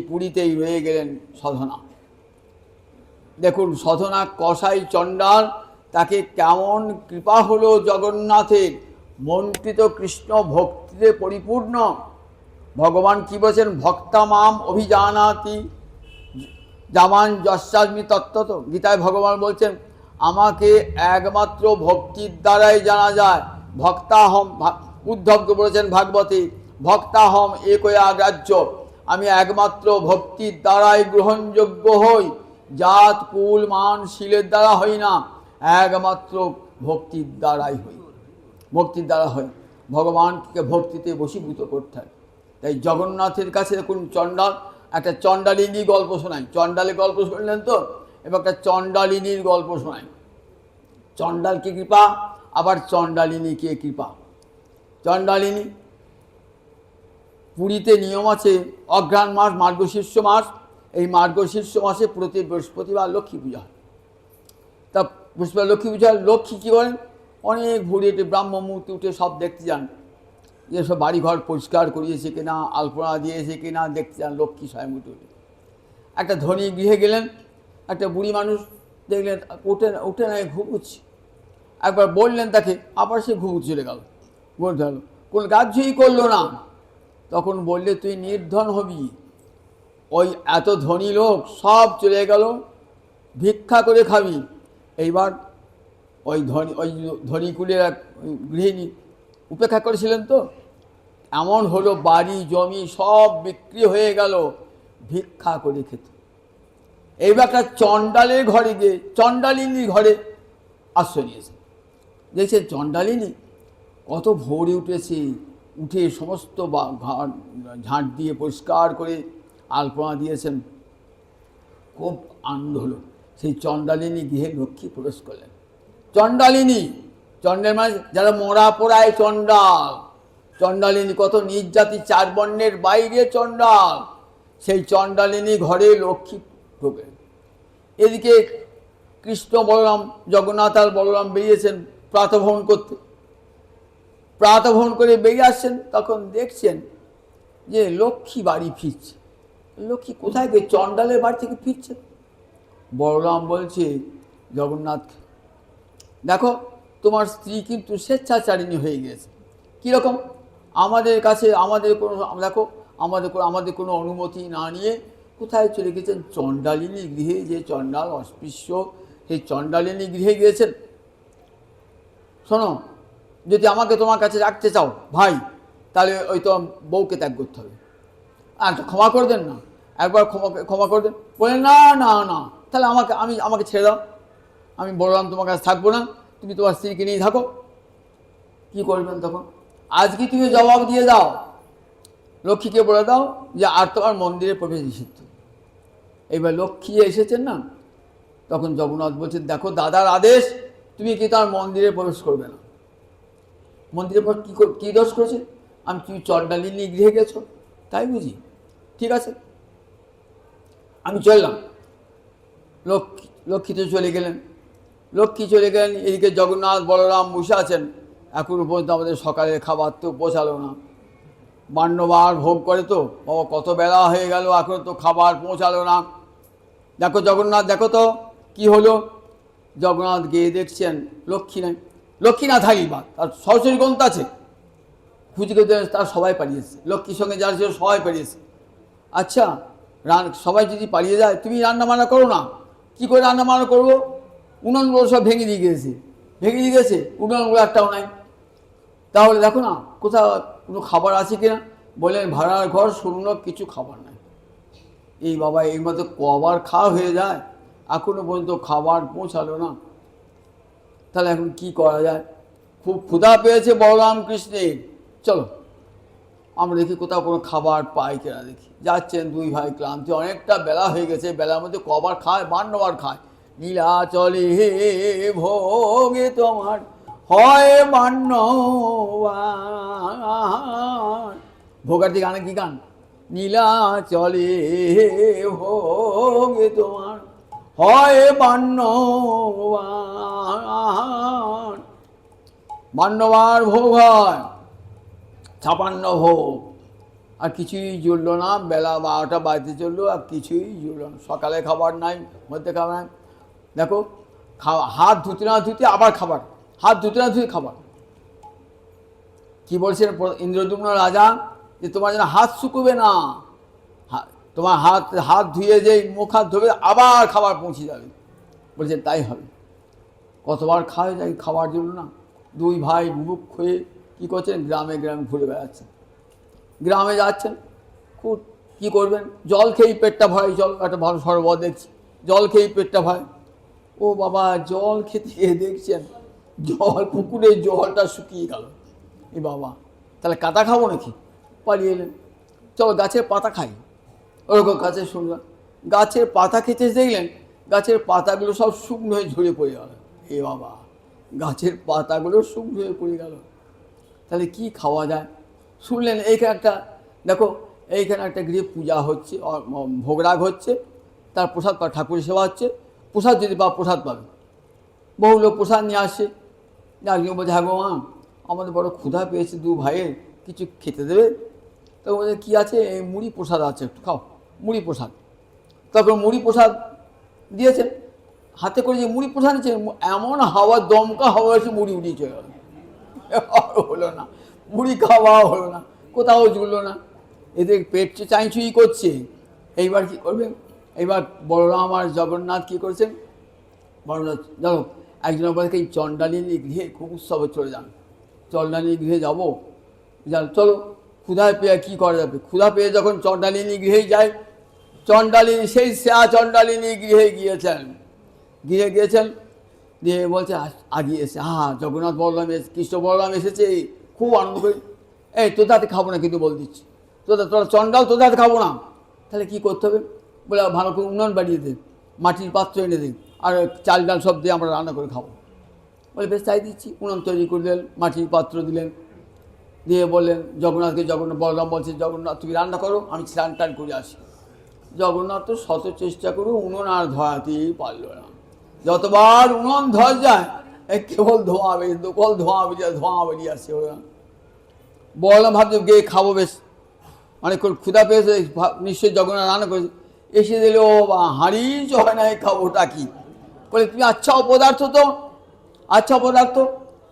পুরীতেই রয়ে গেলেন সাধনা। দেখুন সাধনা কসাই চণ্ডাল, তাকে কেমন কৃপা হলো জগন্নাথের, মন্ত্রিত কৃষ্ণ ভক্তিতে পরিপূর্ণ। ভগবান কি বলছেন? ভক্তা মাম অভিজানাতি জামান যস্যাস্মি তত্ত্বত। গীতায় ভগবান বলছেন আমাকে একমাত্র ভক্তির দ্বারাই জানা যায়। ভক্তাহম, উদ্ধবকে বলেছেন ভাগবতী, ভক্তাহম একয়া গ্রাহ্য, আমি একমাত্র ভক্তির দ্বারাই গ্রহণযোগ্য হই, জাত কুল মান শীলের দ্বারা হই না, একমাত্র ভক্তির দ্বারাই হই, ভক্তির দ্বারা হই। ভগবানকে ভক্তিতে বশীভূত করতে হয়। তাই জগন্নাথের কাছে দেখুন চণ্ডাল, একটা চণ্ডালিনী গল্প শোনায়। চণ্ডালের গল্প শুনলেন তো, এবার একটা চণ্ডালিনীর গল্প শোনায়। চণ্ডাল কি কৃপা, আবার চণ্ডালিনী কে কৃপা। চণ্ডালিনী, পুরীতে নিয়ম আছে অঘ্রাণ মাস, মার্গশীর্ষ মাস, এই মার্গশীর্ষ মাসে প্রতি বৃহস্পতিবার লক্ষ্মী পূজা হয়। তা বৃহস্পতিবার লক্ষ্মী পূজা, লক্ষ্মী কী করেন? অনেক ভোরে ব্রাহ্ম মুহূর্তে উঠে সব দেখতে যান যে সব বাড়িঘর পরিষ্কার করিয়েছে কিনা, আলপনা দিয়েছে কিনা দেখতে যান। লক্ষ্মী স্বয়ং উঠে একটা ধনী গৃহে গেলেন, একটা বুড়ি মানুষ দেখলেন উঠে না ঘুমুচ্ছে। একবার বললেন তাকে, আবার সে ঘুমুচ্ছে চলে গেল, বলতে হলো, কোন কাজই করলো না। তখন বললে তুই নির্ধন হবি। ওই এত ধনী লোক সব চলে গেল, ভিক্ষা করে খাবি। এইবার ওই ধনীকুলের এক গৃহিণী উপেক্ষা করেছিলেন তো, এমন হলো বাড়ি জমি সব বিক্রি হয়ে গেল, ভিক্ষা করে খেত। এইবার একটা চণ্ডালের ঘরে গিয়ে চণ্ডালিনীর ঘরে আশ্রয় নিয়েছে। দেখছে চণ্ডালিনী কত ভোরে উঠেছে, উঠে সমস্ত ঝাঁট দিয়ে পরিষ্কার করে আলপনা দিয়েছেন। খুব আনন্দ হলো। সেই চণ্ডালিনী গৃহে লক্ষ্মী প্রবেশ করলেন। চণ্ডালিনী, চণ্ডের মানে যারা মরা পোড়ায় চণ্ডাল। চণ্ডালিনী কত নিজ জাতি, 4 বর্ণের বাইরে চণ্ডাল। সেই চণ্ডালিনী ঘরে লক্ষ্মী ঢোকে। এদিকে কৃষ্ণ বলরাম, জগন্নাথ আর বলরাম বেরিয়েছেন প্রাতভ্রমণ করতে। প্রাতভ্রমণ করে বেরিয়ে আসছেন, তখন দেখছেন যে লক্ষ্মী বাড়ি ফিরছে। লক্ষ্মী কোথায় গিয়ে? চণ্ডালের বাড়ি থেকে ফিরছে। বলরাম বলছে জগন্নাথকে, দেখো তোমার স্ত্রী কিন্তু স্বেচ্ছাচারিণী হয়ে গিয়েছে। কীরকম? আমাদের কাছে আমাদের কোনো অনুমতি না নিয়ে কোথায় চলে গেছেন? চণ্ডালিনী গৃহে। যে চণ্ডাল অস্পৃশ্য, সেই চণ্ডালিনী গৃহে গিয়েছেন। শোনো, যদি আমাকে তোমার কাছে রাখতে চাও ভাই, তাহলে ওই তো বউকে ত্যাগ করতে হবে। আর ক্ষমা করে দেন না, একবার ক্ষমা করে দেন। বলেন না না না, তাহলে আমাকে ছেড়ে দাও, আমি বললাম তোমার কাছে থাকবো না, তুমি তোমার স্ত্রীকে নিয়ে থাকো। কি করবেন তখন? আজকে তুমি জবাব দিয়ে দাও, লক্ষ্মীকে বলে দাও যে আর তোমার মন্দিরে প্রবেশ নিষিদ্ধ। এবার লক্ষ্মী এসেছেন না, তখন জগন্নাথ বলছেন, দেখো দাদার আদেশ, তুমি কি তার মন্দিরে প্রবেশ করবে না। মন্দিরে পর কী দোষ করেছে? তুমি চণ্ডালিনী গৃহে গেছো, তাই বুঝি? ঠিক আছে, আমি চললাম। লক্ষ্মী তো চলে গেলেন। এদিকে জগন্নাথ বলরাম বসে আছেন। এখনো পর্যন্ত আমাদের সকালের খাবার তো পৌঁছালো না। মান্যবার ভোগ করে তো বাবা, কত বেলা হয়ে গেল, এখনো তো খাবার পৌঁছালো না। দেখো জগন্নাথ, দেখো তো কি হলো। জগন্নাথ গিয়ে দেখছেন লক্ষ্মী নাই। লক্ষ্মী না থাকি বা তার সরাসরি গ্রন্থ আছে, খুঁজে খুঁজে তার সবাই পালিয়েছে, লক্ষ্মীর সঙ্গে যারা ছিল সবাই পালিয়েছে। আচ্ছা, সবাই যদি পালিয়ে যায়, তুমি রান্না বান্না করো না। কী করে রান্না বান্না করবো? উনুনগুলো সব ভেঙে দিয়ে গেছে, উনুনগুলো একটাও নাই। তাহলে দেখো না কোথাও কোনো খাবার আছে কিনা। বললেন ভাড়ার ঘর শূন্য, কিছু খাবার নাই। এই বাবা, এর মধ্যে কবার খাওয়া হয়ে যায়, এখনো পর্যন্ত খাবার পৌঁছালো না। তাহলে এখন কি করা যায়? খুব ক্ষুধা পেয়েছে বলরাম কৃষ্ণের, চলো আমরা দেখি কোথাও কোনো খাবার পাই কিনা দেখি। যাচ্ছেন দুই ভাই, ক্লান্তি, অনেকটা বেলা হয়ে গেছে, বেলার মধ্যে কবার খায়? 52 খায়। নীলাচলে হে ভোগে তোমার হয় 52। ভোগার্থী গানে কি গান? নীলাচলে ভোগে তোমার হয় 52 ভোগ হয়, 56 ভোগ। আর কিছুই জুড়ল না। বেলা 12টা বাজতে চললো, আর কিছুই জুড়ল না। সকালে খাবার নাই, মধ্যে খাবার নাই। দেখো হাত ধুতে না ধুতে আবার খাবার, হাত ধুতে না ধুতে খাবার। কি বলছেন ইন্দ্রদ্যুম্ন রাজা, যে তোমার যেন হাত শুকোবে না, তোমার হাত ধুয়ে যে মুখ হাত ধোবে আবার খাবার পৌঁছে যাবে। বলছে তাই হবে। কতবার খাওয়া যায়, খাবার জন্য না। দুই ভাই মুখ হয়ে কী করছেন? গ্রামে ঘুরে বেড়াচ্ছেন। গ্রামে যাচ্ছেন, খুব কী করবেন, জল খেয়েই পেটটা ভয়। জল একটা ভালো সরবত দেখছি, জল খেয়েই পেটটা ভয়। ও বাবা, জল খেতে গিয়ে দেখছেন পুকুরের জলটা শুকিয়ে গেল। এ বাবা, তাহলে কাঁটা খাবো নাকি? পালিয়ে এলেন, চলো গাছের পাতা খাই। ওরকম গাছের শুনলাম, গাছের পাতা খেতে দেখলেন গাছের পাতাগুলো সব শুকনো হয়ে ঝরে পড়ে গেল। এ বাবা, গাছের পাতাগুলো শুকনো হয়ে পড়ে গেল, তাহলে কি খাওয়া যায়? শুনলেন এইখানে দেখো এইখানে একটা গৃহে পূজা হচ্ছে, ভোগরাগ হচ্ছে, তার প্রসাদ ঠাকুরের সেবা হচ্ছে। প্রসাদ যদি প্রসাদ পাবে, বহু লোক প্রসাদ নিয়ে আসছে। একজন বলছে, হ্যাঁ গো মা, আমাদের বড় ক্ষুধা পেয়েছে, দু ভাইয়ের, কিছু খেতে দেবে? তো বলছে কী আছে? এই মুড়ি প্রসাদ আছে, একটু খাও মুড়ি প্রসাদ। তারপর মুড়ি প্রসাদ দিয়েছেন, হাতে করে যে মুড়ি প্রসাদ দিয়েছে, এমন হাওয়া, দমকা হাওয়া এসে মুড়ি উড়িয়ে চলে গেল। হলো না, মুড়ি খাওয়া হলো না, কোথাও জুড়লো না। এদের পেট চাইচুই করছে। এইবার কি করবেন? এইবার বলরাম আর জগন্নাথ কী করেছেন? বলরাম জানো, একজনের বলে এই চণ্ডালিনী গৃহে খুব উৎসবে চলে যান। চণ্ডালিনী গৃহে যাবো, চলো। ক্ষুধায় পেয়ে কী করা যাবে? ক্ষুধা পেয়ে যখন চণ্ডালিনী গৃহেই যায়, চণ্ডালিনী সেই চণ্ডালিনী গৃহে গিয়েছেন। দিয়ে বলছে আগিয়ে এসে, জগন্নাথ বলরাম কৃষ্ণ বলরাম এসেছে, খুব আনন্দ করি। এই তোর হাতে খাবো না, কিন্তু বল দিচ্ছি, তোরা চণ্ডাল, তোর হাতে খাবো না। তাহলে কী করতে হবে? বলে ভালো করে উনুন বাড়িয়ে দে, মাটির পাত্র এনে দিন, আর চাল ডাল সব দিয়ে আমরা রান্না করে খাবো। বলে বেশ তাই দিচ্ছি। উনুন তৈরি করলেন, মাটির পাত্র দিলেন, দিয়ে বললেন জগন্নাথকে। বলরাম বলছে, জগন্নাথ তুমি রান্না করো, আমি স্নান টান করে আসি। জগন্নাথ তো শত চেষ্টা করে উনুন আর ধোয়াতেই পারল না। যতবার উনুন ধোয়া যায়, কেবল ধোঁয়া বেরিয়ে আসছে। বললাম ভাবছি গিয়ে খাবো, বেশ অনেকক্ষণ ক্ষুধা পেয়েছে, নিশ্চয়ই জগন্নাথ রান্না করেছে। এসে দিল হাঁড়ি চয় না, খাবোটা কি? বলে তুমি আচ্ছা পদার্থ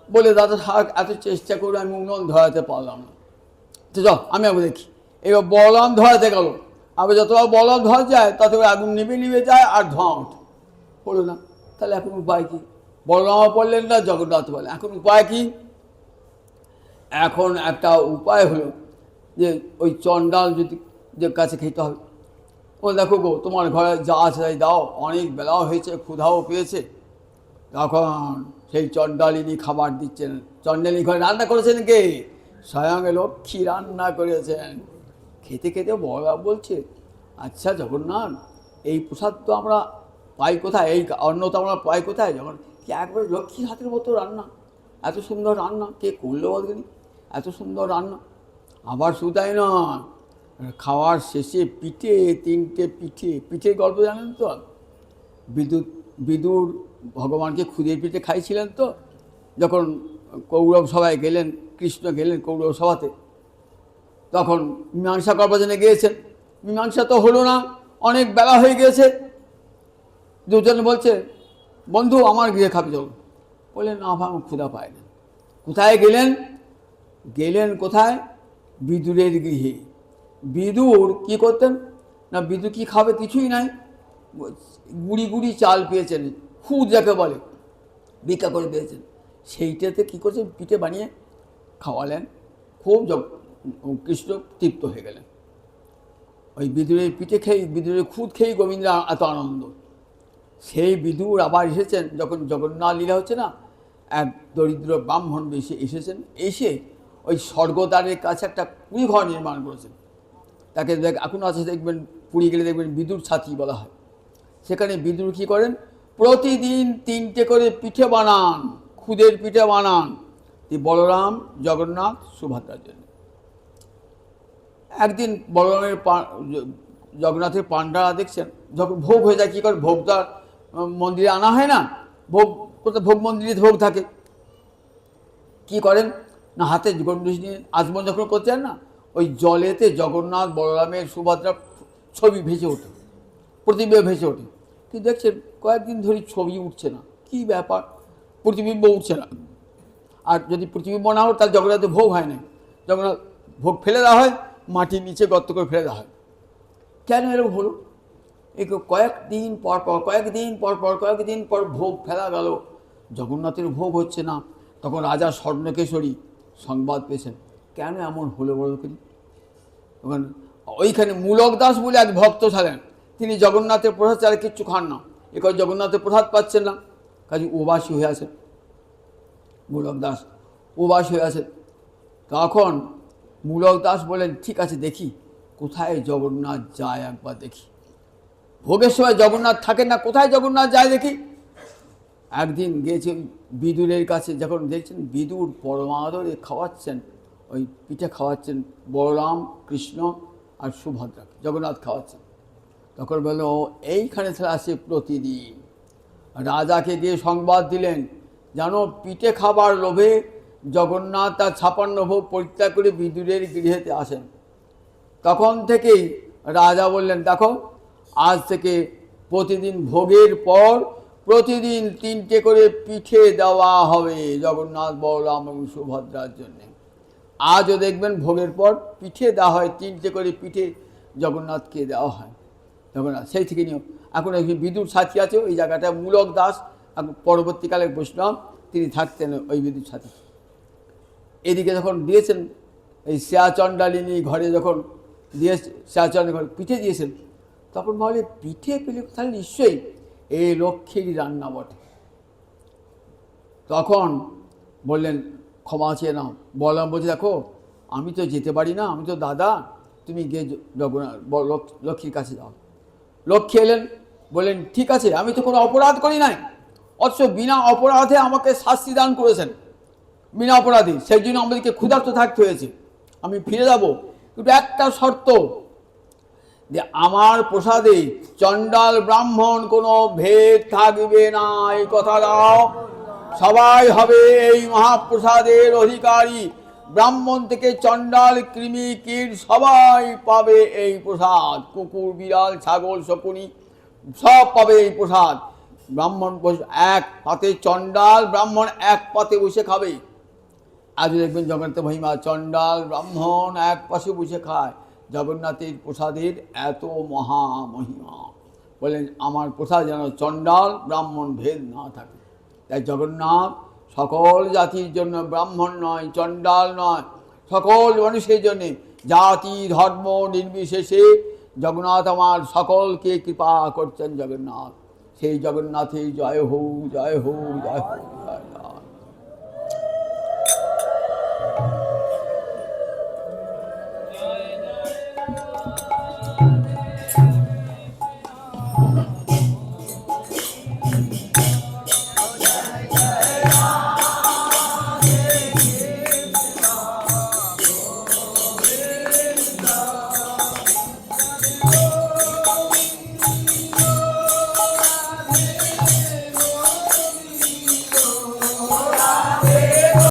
বলে, দাদা থাক, এত চেষ্টা করে আমি উনুন ধরাতে পারলাম না, তো যাও আমি আগে দেখি। এবার বলরাম ধরাতে গেল, আবার যতবার বলরাম ধরা যায় তত আগুন নিভে যায় আর ধোঁয়া ওঠে। হলো না। তাহলে এখন উপায় কী? বলরাম বললেন না, জগন্নাথ বললেন, এখন উপায় কী? এখন একটা উপায় হলো যে ওই চণ্ডাল যদি যে কাছে খেতে হবে। ও দেখো গো, তোমার ঘরে যা আছে তাই দাও, অনেক বেলাও হয়েছে, ক্ষুধাও পেয়েছে। তখন সেই চণ্ডালিনী খাবার দিচ্ছেন। চণ্ডালিনী ঘরে রান্না করেছেন কে? স্বয়ং লক্ষ্মী রান্না করেছেন। খেতে খেতে বড়বাবু বলছে, আচ্ছা জগন্নাথ, এই প্রসাদ তো আমরা পাই কোথায়, এই অন্ন তো আমরা পাই কোথায়? যখন কি একবার লক্ষ্মীর হাতের মতো রান্না, এত সুন্দর রান্না কে করলো বলবেনি, এত সুন্দর রান্না। আবার শুধু তাই নয়, খাওয়ার শেষে পিঠে, 3টে পিঠে, পিঠের গল্প জানেন তো? বিদুর ভগবানকে খুদের পিঠে খাইছিলেন তো, যখন কৌরব সভায় গেলেন, কৃষ্ণ গেলেন কৌরব সভাতে, তখন মীমাংসা করবার জন্য গিয়েছেন। মীমাংসা তো হলো না, অনেক বেলা হয়ে গিয়েছে। দুজন বলছে, বন্ধু আমার গৃহে খাবি চলুন। বললেন না ভাই, আমার ক্ষুধা পায় না। কোথায় গেলেন? গেলেন কোথায়? বিদুরের গৃহে। বিদুর কি করতেন না, বিদুর কি খাবে, কিছুই নাই, গুড়ি গুড়ি চাল পেয়েছেন, খুদ যাকে বলে, ভিক্ষা করে পেয়েছেন। সেইটাতে কী করছেন, পিঠে বানিয়ে খাওয়ালেন। খুব কৃষ্ণ তৃপ্ত হয়ে গেলেন। ওই বিদুরের পিঠে খেয়ে, বিদুরের খুদ খেয়েই গোবিন্দ এত আনন্দ। সেই বিদুর আবার এসেছেন যখন জগন্নাথ লীলা হচ্ছে না, এক দরিদ্র ব্রাহ্মণ বেশি এসেছেন, এসে ওই স্বর্গদ্বারের কাছে একটা কুড়ি ঘর নির্মাণ করেছেন। তাকে এখন আছে দেখবেন, পুরী গেলে দেখবেন বিদুর ছাতি বলা হয়। সেখানে বিদুর কী করেন, প্রতিদিন 3টে করে পিঠে বানান, খুদের পিঠে বানান বলরাম, জগন্নাথ, সুভদ্রার জন্য। একদিন বলরামের জগন্নাথের পাণ্ডারা দেখছেন, যখন ভোগ হয়ে যায় কী করে, ভোগটা মন্দিরে আনা হয় না, ভোগ কোথাও ভোগ মন্দিরে ভোগ থাকে, কি করেন না, হাতে গণ্ডূষ নিয়ে আচমন যখন করছেন না, ওই জলেতে জগন্নাথ, বলরামের, সুভদ্রার ছবি ভেসে ওঠে, প্রতিবিম্ব ভেসে ওঠে। কি দেখছেন, কয়েকদিন ধরে ছবি উঠছে না, কি ব্যাপার, প্রতিবিম্ব উঠছে না। আর যদি প্রতিবিম্ব না হোক তাহলে জগন্নাথের ভোগ হয় না, জগন্নাথ ভোগ ফেলে দেওয়া হয়, মাটির নিচে গর্ত করে ফেলে দেওয়া হয়। কেন এরকম হলো? এই কয়েকদিন পর ভোগ ফেলা গেল, জগন্নাথের ভোগ হচ্ছে না। তখন রাজা স্বর্ণকেশরী সংবাদ পেয়েছেন, কেন এমন হলো বলো করি। তখন ওইখানে মূলক দাস বলে এক ভক্ত ছিলেন, তিনি জগন্নাথের প্রসাদ ছাড়া কিচ্ছু খান না, এখন জগন্নাথের প্রসাদ পাচ্ছেন না, কাজে উবাসী হয়ে আছেন। মূলক দাস উবাসী হয়ে আছেন। তখন মূলক দাস বলেন, ঠিক আছে দেখি কোথায় জগন্নাথ যায়, একবার দেখি। ভোগের সময় জগন্নাথ থাকেন না, কোথায় জগন্নাথ যায় দেখি। একদিন গিয়েছেন বিদুরের কাছে, যখন দেখছেন বিদুর পরমাদরে খাওয়াচ্ছেন, ওই পিঠে খাওয়াচ্ছেন বলরাম, কৃষ্ণ আর সুভদ্রাকে, জগন্নাথ খাওয়াচ্ছেন। তখন বলল, এইখানে ছাড়া আসে প্রতিদিন। রাজাকে গিয়ে সংবাদ দিলেন, জানো পিঠে খাবার লোভে জগন্নাথ তার 56 ভোগ পরিত্যাগ করে বিদুরের গৃহেতে আসেন। তখন থেকেই রাজা বললেন, দেখো আজ থেকে প্রতিদিন ভোগের পর প্রতিদিন 3টে করে পিঠে দেওয়া হবে জগন্নাথ, বলরাম এবং সুভদ্রার জন্যে। আজও দেখবেন ভোগের পর পিঠে দেওয়া হয়, 3টে করে পিঠে জগন্নাথকে দেওয়া হয়। জগন্নাথ সেই থেকে নিয়ম। এখন ওই বিদুর সাথী আছে ওই জায়গাটা, মূলক দাস পরবর্তীকালে বৈষ্ণব, তিনি থাকতেন ওই বিদুর সাথী। এদিকে যখন দিয়েছেন এই শ্রেয়া চণ্ডালিনী ঘরে, যখন দিয়ে শ্রেয়া চণ্ডালিনী ঘরে পিঠে দিয়েছেন, তখন ভাবলে পিঠে পেলে তাহলে নিশ্চয়ই এই লক্ষ্মীর রান্না বটে। তখন বললেন, ক্ষমা চেয়ে নাও। বললাম, বলছি দেখো আমি তো যেতে পারি না, আমি তো দাদা, তুমি গিয়ে লক্ষ্মীর কাছে যাও। লক্ষ্মী এলেন, বললেন ঠিক আছে, আমি তো কোনো অপরাধ করি নাই, অথচ বিনা অপরাধে আমাকে শাস্তি দান করেছেন, বিনা অপরাধী, সেই জন্য আমাদেরকে ক্ষুধার্ত থাকতে হয়েছে, আমি ফিরে যাব, কিন্তু একটা শর্ত, যে আমার প্রসাদে চণ্ডাল ব্রাহ্মণ কোনো ভেদ থাকবে না, এই কথা দাও। সবাই হবে এই মহাপ্রসাদের অধিকারী, ব্রাহ্মণ থেকে চণ্ডাল, কৃমি, কীট সবাই পাবে এই প্রসাদ, কুকুর, বিড়াল, ছাগল, শকুনি সব পাবে এই প্রসাদ। ব্রাহ্মণ এক পাতে, চণ্ডাল ব্রাহ্মণ এক পাতে বসে খাবে। আজ দেখবেন জগন্নাথের মহিমা, চণ্ডাল ব্রাহ্মণ এক পাশে বসে খায়, জগন্নাথের প্রসাদের এত মহা মহিমা। বলেন আমার প্রসাদ যেন চণ্ডাল ব্রাহ্মণ ভেদ না থাকে। তাই জগন্নাথ সকল জাতির জন্য, ব্রাহ্মণ নয়, চণ্ডাল নয়, সকল মানুষের জন্যে, জাতি ধর্ম নির্বিশেষে জগন্নাথ আমার সকলকে কৃপা করছেন জগন্নাথ, সেই জগন্নাথের জয় হোক, জয় হোক, জয় হোক।